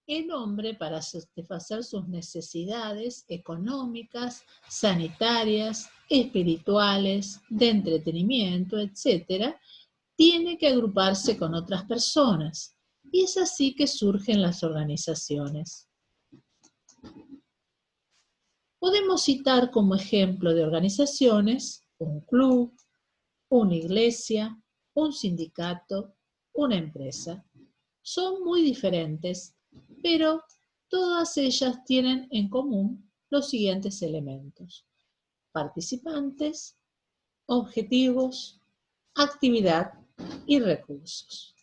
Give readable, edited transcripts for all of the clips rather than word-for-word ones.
el hombre, para satisfacer sus necesidades económicas, sanitarias, espirituales, de entretenimiento, etc., tiene que agruparse con otras personas. Y es así que surgen las organizaciones. Podemos citar como ejemplo de organizaciones un club, una iglesia, un sindicato, una empresa. Son muy diferentes, pero todas ellas tienen en común los siguientes elementos: participantes, objetivos, actividad y recursos.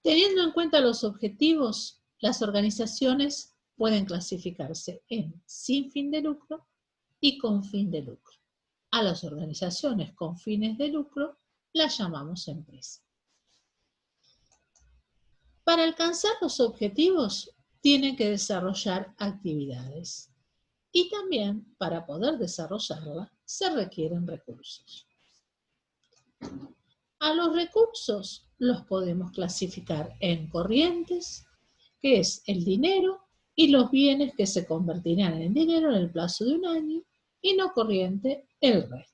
Teniendo en cuenta los objetivos, las organizaciones pueden clasificarse en sin fin de lucro y con fin de lucro. A las organizaciones con fines de lucro las llamamos empresas. Para alcanzar los objetivos tienen que desarrollar actividades y también para poder desarrollarlas se requieren recursos. A los recursos los podemos clasificar en corrientes, que es el dinero y los bienes que se convertirán en dinero en el plazo de un año, y no corriente el resto.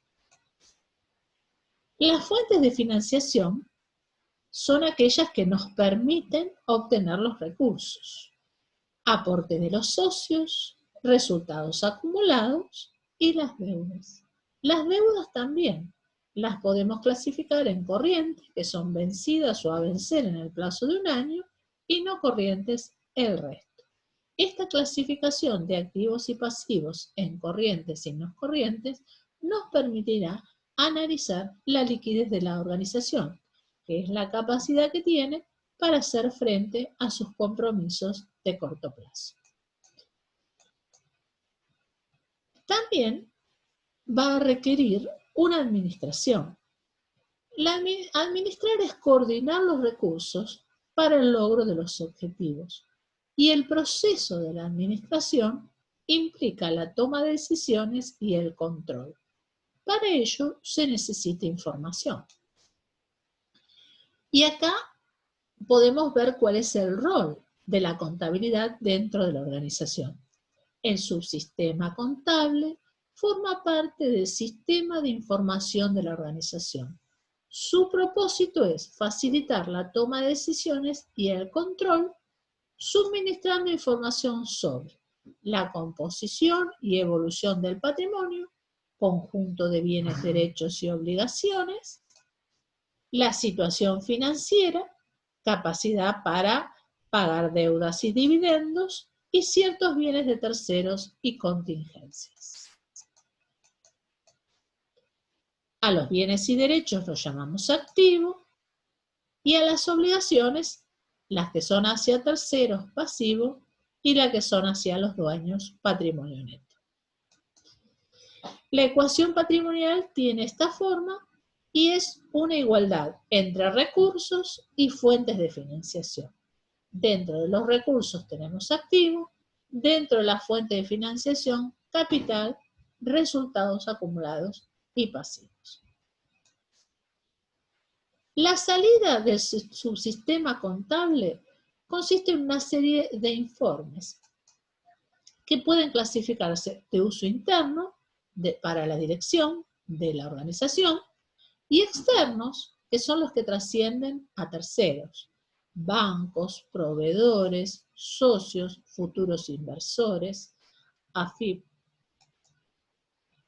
Las fuentes de financiación son aquellas que nos permiten obtener los recursos: aporte de los socios, resultados acumulados y las deudas. Las deudas también las podemos clasificar en corrientes, que son vencidas o a vencer en el plazo de un año, y no corrientes el resto. Esta clasificación de activos y pasivos en corrientes y no corrientes nos permitirá analizar la liquidez de la organización, que es la capacidad que tiene para hacer frente a sus compromisos de corto plazo. También va a requerir una administración. Administrar es coordinar los recursos para el logro de los objetivos, y el proceso de la administración implica la toma de decisiones y el control. Para ello se necesita información. Y acá podemos ver cuál es el rol de la contabilidad dentro de la organización. El subsistema contable forma parte del sistema de información de la organización. Su propósito es facilitar la toma de decisiones y el control, suministrando información sobre la composición y evolución del patrimonio, conjunto de bienes, derechos y obligaciones, la situación financiera, capacidad para pagar deudas y dividendos, y ciertos bienes de terceros y contingencias. A los bienes y derechos los llamamos activos, y a las obligaciones, las que son hacia terceros, pasivo, y las que son hacia los dueños, patrimonio neto. La ecuación patrimonial tiene esta forma y es una igualdad entre recursos y fuentes de financiación. Dentro de los recursos tenemos activos, dentro de la fuente de financiación, capital, resultados acumulados y pasivos. La salida del subsistema contable consiste en una serie de informes que pueden clasificarse de uso interno para la dirección de la organización y externos, que son los que trascienden a terceros: bancos, proveedores, socios, futuros inversores, AFIP.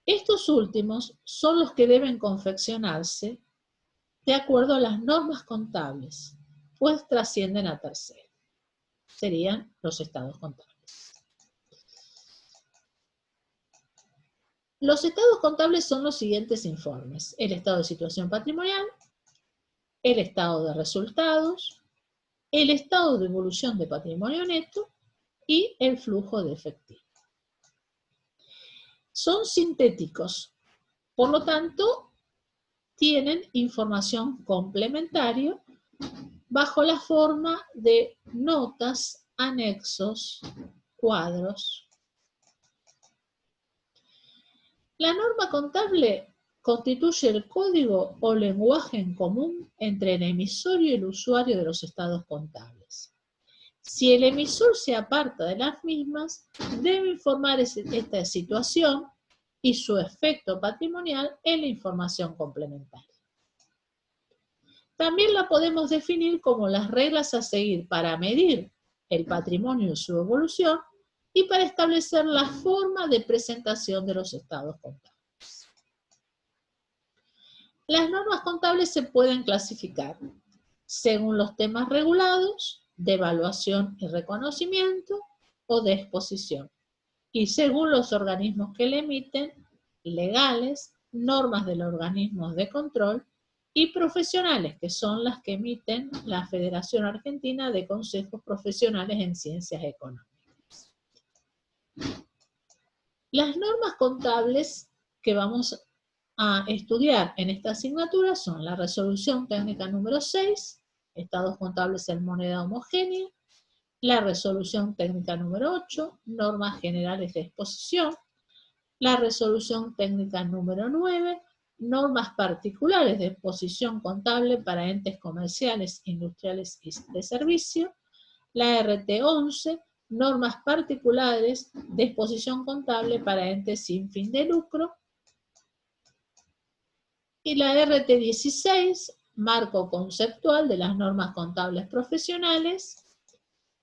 Estos últimos son los que deben confeccionarse de acuerdo a las normas contables, pues trascienden a terceros. Serían los estados contables. Los estados contables son los siguientes informes: el estado de situación patrimonial, el estado de resultados, el estado de evolución de patrimonio neto y el flujo de efectivo. Son sintéticos, por lo tanto, tienen información complementaria bajo la forma de notas, anexos, cuadros. La norma contable constituye el código o lenguaje en común entre el emisor y el usuario de los estados contables. Si el emisor se aparta de las mismas, debe informar esta situación y su efecto patrimonial en la información complementaria. También la podemos definir como las reglas a seguir para medir el patrimonio y su evolución y para establecer la forma de presentación de los estados contables. Las normas contables se pueden clasificar según los temas regulados, de evaluación y reconocimiento o de exposición, y según los organismos que le emiten, legales, normas de los organismos de control y profesionales, que son las que emiten la Federación Argentina de Consejos Profesionales en Ciencias Económicas. Las normas contables que vamos a estudiar en esta asignatura son la resolución técnica número 6, estados contables en moneda homogénea, la resolución técnica número 8, normas generales de exposición, la resolución técnica número 9, normas particulares de exposición contable para entes comerciales, industriales y de servicio, la RT 11, normas particulares de exposición contable para entes sin fin de lucro, y la RT 16, marco conceptual de las normas contables profesionales,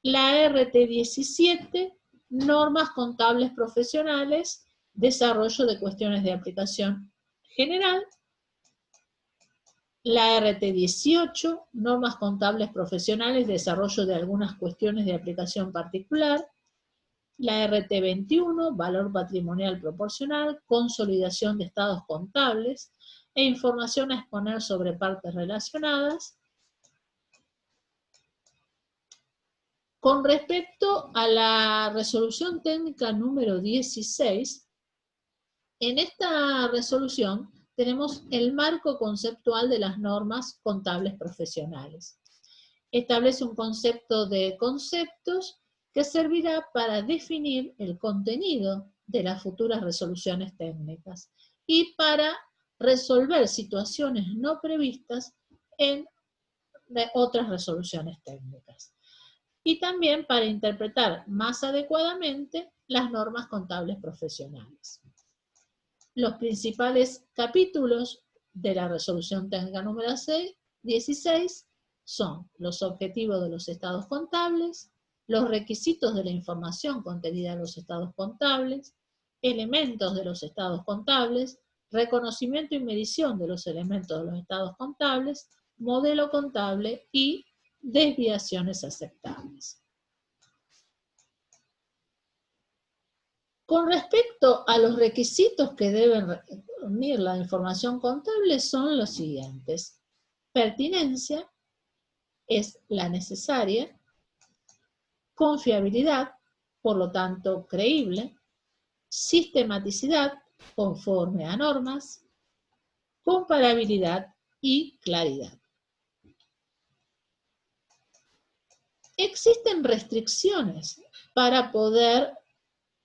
la RT 17, normas contables profesionales, desarrollo de cuestiones de aplicación general, la RT 18, normas contables profesionales, desarrollo de algunas cuestiones de aplicación particular, la RT 21, valor patrimonial proporcional, consolidación de estados contables e información a exponer sobre partes relacionadas. Con respecto a la resolución técnica número 16, en esta resolución tenemos el marco conceptual de las normas contables profesionales. Establece un concepto de conceptos que servirá para definir el contenido de las futuras resoluciones técnicas y para resolver situaciones no previstas en otras resoluciones técnicas. Y también para interpretar más adecuadamente las normas contables profesionales. Los principales capítulos de la resolución técnica número 16 son los objetivos de los estados contables, los requisitos de la información contenida en los estados contables, elementos de los estados contables, reconocimiento y medición de los elementos de los estados contables, modelo contable y desviaciones aceptables. Con respecto a los requisitos que deben reunir la información contable son los siguientes. Pertinencia es la necesaria, confiabilidad, por lo tanto creíble, sistematicidad, conforme a normas, comparabilidad y claridad. Existen restricciones para poder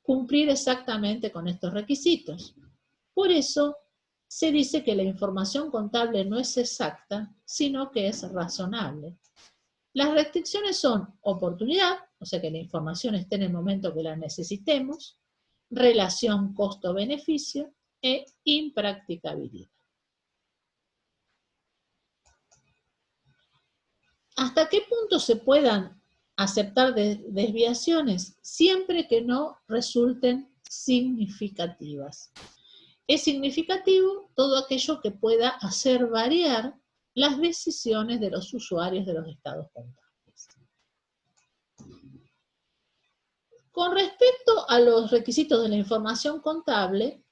cumplir exactamente con estos requisitos. Por eso se dice que la información contable no es exacta, sino que es razonable. Las restricciones son oportunidad, o sea que la información esté en el momento que la necesitemos, relación costo-beneficio e impracticabilidad. ¿Hasta qué punto se puedan aceptar desviaciones? Siempre que no resulten significativas. Es significativo todo aquello que pueda hacer variar las decisiones de los usuarios de los estados contables. Con respecto a los requisitos de la información contable,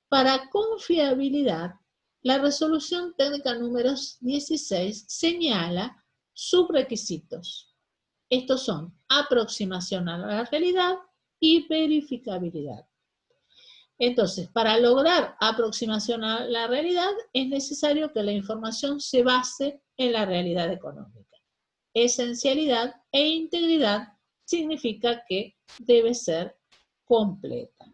para confiabilidad, la resolución técnica número 16 señala subrequisitos. Estos son aproximación a la realidad y verificabilidad. Entonces, para lograr aproximación a la realidad, es necesario que la información se base en la realidad económica. Esencialidad e integridad significa que debe ser completa.